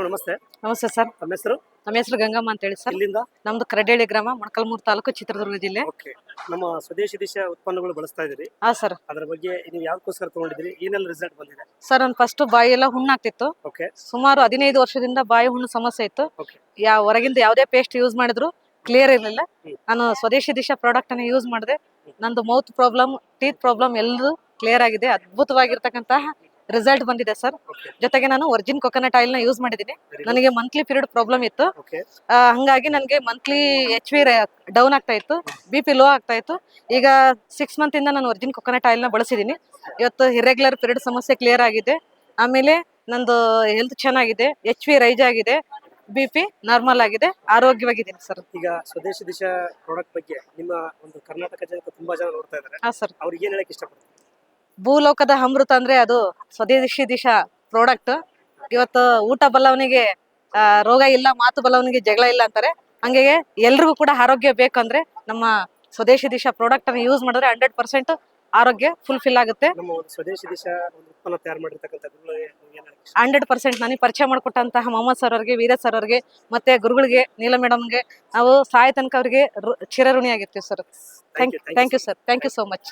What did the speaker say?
ನಮಸ್ತೆ. ನಮಸ್ತೆ ಸರ್. ನಮ್ಮ ಹೆಸರು? ನಮ್ಮ ಹೆಸರು ಗಂಗಮ್ಮ ಅಂತ ಹೇಳಿ ಸರ್. ಇಲ್ಲಿಂದ? ನಮ್ದು ಕರಡೇಳಿ ಗ್ರಾಮ, ಮೊಳಕಾಲ್ಮೂರು ತಾಲೂಕು, ಚಿತ್ರದುರ್ಗ ಜಿಲ್ಲೆ. ಓಕೆ. ನಮ್ಮ ಸ್ವದೇಶಿ ದಿಶಾ ಉತ್ಪನ್ನಗಳು ಬಳಸ್ತಾ ಇದ್ದೀರಿ. ಹಾ ಸರ್. ಅದರ ಬಗ್ಗೆ ನೀವು ಯಾವ್ದಕ್ಕೋಸ್ಕರ ತಗೊಂಡಿದ್ರಿ, ಏನೆಲ್ಲ ರಿಸಲ್ಟ್ ಬಂದಿದೆ? ಸರ್ ನನ್ ಫಸ್ಟ್ ಬಾಯಿ ಎಲ್ಲ ಹುಣ್ಣಾಗ್ತಿತ್ತು. ಓಕೆ. ಸುಮಾರು 15 ವರ್ಷದಿಂದ ಬಾಯಿ ಹುಣ್ಣು ಸಮಸ್ಯೆ ಇತ್ತು. ಓಕೆ. ಹೊರಗಿಂದ ಯಾವುದೇ ಪೇಸ್ಟ್ ಯೂಸ್ ಮಾಡಿದ್ರು ಕ್ಲಿಯರ್ ಇರಲಿಲ್ಲ. ನಾನು ಸ್ವದೇಶಿ ದಿಶಾ ಪ್ರಾಡಕ್ಟ್ ಅನ್ನು ಯೂಸ್ ಮಾಡಿದೆ. ನಂದು ಮೌತ್ ಪ್ರಾಬ್ಲಮ್, ಟೀತ್ ಪ್ರಾಬ್ಲಮ್ ಎಲ್ಲರೂ ಕ್ಲಿಯರ್ ಆಗಿದೆ. ಅದ್ಭುತವಾಗಿರ್ತಕ್ಕಂತಹ ರಿಸಲ್ಟ್ ಬಂದಿದೆ ಸರ್. ಜೊತೆಗೆ ನಾನು ವರ್ಜಿನ್ ಕೊಕೊನಟ್ ಆಯಿಲ್ ನ ಯೂಸ್ ಮಾಡಿದ್ದೀನಿ. ನನಗೆ ಮಂತ್ಲಿ ಪೀರಿಯಡ್ ಪ್ರಾಬ್ಲಮ್ ಇತ್ತು. ಓಕೆ. ಹಂಗಾಗಿ ನನಗೆ ಮಂತ್ಲಿ HV ಡೌನ್ ಆಗ್ತಾ ಇತ್ತು, BP ಲೋ ಆಗ್ತಾ ಇತ್ತು. ಈಗ 6 ಮಂತ್ ಇಂದ ನಾನು ವರ್ಜಿನ್ ಕೊಕೊನಟ್ ಆಯಿಲ್ ನ ಬಳಸಿದ್ದೀನಿ. ಇವತ್ತು ಇರ್ರೆಗ್ಯುಲರ್ ಪೀರಿಯಡ್ ಸಮಸ್ಯೆ ಕ್ಲಿಯರ್ ಆಗಿದೆ. ಆಮೇಲೆ ನಂದು ಹೆಲ್ತ್ ಚೆನ್ನಾಗಿದೆ, HV ರೈಸ್ ಆಗಿದೆ, BP ನಾರ್ಮಲ್ ಆಗಿದೆ, ಆರೋಗ್ಯವಾಗಿದ್ದೀನಿ ಸರ್. ಈಗ ಸ್ವದೇಶಿ ದಿಶಾ ಪ್ರಾಡಕ್ಟ್ ಬಗ್ಗೆ ನಿಮ್ಮ ಒಂದು ಕರ್ನಾಟಕ ಜನತೆ ತುಂಬಾ ಜನ ನೋಡ್ತಾ ಇದ್ದಾರೆ. ಹಾ ಸರ್. ಅವ್ರಿಗೆ ಏನ್ ಹೇಳಕ್ ಇಷ್ಟಪಡ್ತಾರೆ? ಭೂಲೋಕದ ಅಮೃತ ಅಂದ್ರೆ ಅದು ಸ್ವದೇಶಿ ದಿಶಾ ಪ್ರಾಡಕ್ಟ್. ಇವತ್ತು ಊಟ ಬಲ್ಲವನಿಗೆ ರೋಗ ಇಲ್ಲ, ಮಾತು ಬಲ್ಲವನಿಗೆ ಜಗಳ ಇಲ್ಲ ಅಂತಾರೆ. ಹಂಗೆ ಎಲ್ರಿಗೂ ಕೂಡ ಆರೋಗ್ಯ ಬೇಕಂದ್ರೆ ನಮ್ಮ ಸ್ವದೇಶಿ ದಿಶಾ ಪ್ರಾಡಕ್ಟ್ ಅನ್ನು ಯೂಸ್ ಮಾಡಿದ್ರೆ 100% ಆರೋಗ್ಯ ಫುಲ್ಫಿಲ್ ಆಗುತ್ತೆ. ನಮ್ಮ ಒಂದು ಸ್ವದೇಶಿ ದಿಶಾ ಒಂದು ಉತ್ಪನ್ನ ತಯಾರು ಮಾಡಿರ್ತಕ್ಕಂಥ 100% ನನಗೆ ಪರಿಚಯ ಮಾಡಿಕೊಟ್ಟಂತಹ ಮೊಹಮ್ಮದ್ ಸರ್ ಅವರಿಗೆ, ವೀರಜ್ ಸರ್ ಅವರಿಗೆ, ಮತ್ತೆ ಗುರುಗಳಿಗೆ, ನೀಲ ಮೇಡಮ್ಗೆ ನಾವು ಸಾಯ ತನಕ ಅವರಿಗೆ ಚಿರಋಣಿಯಾಗಿರ್ತೀವಿ sir. Thank you sir. Thank you so much.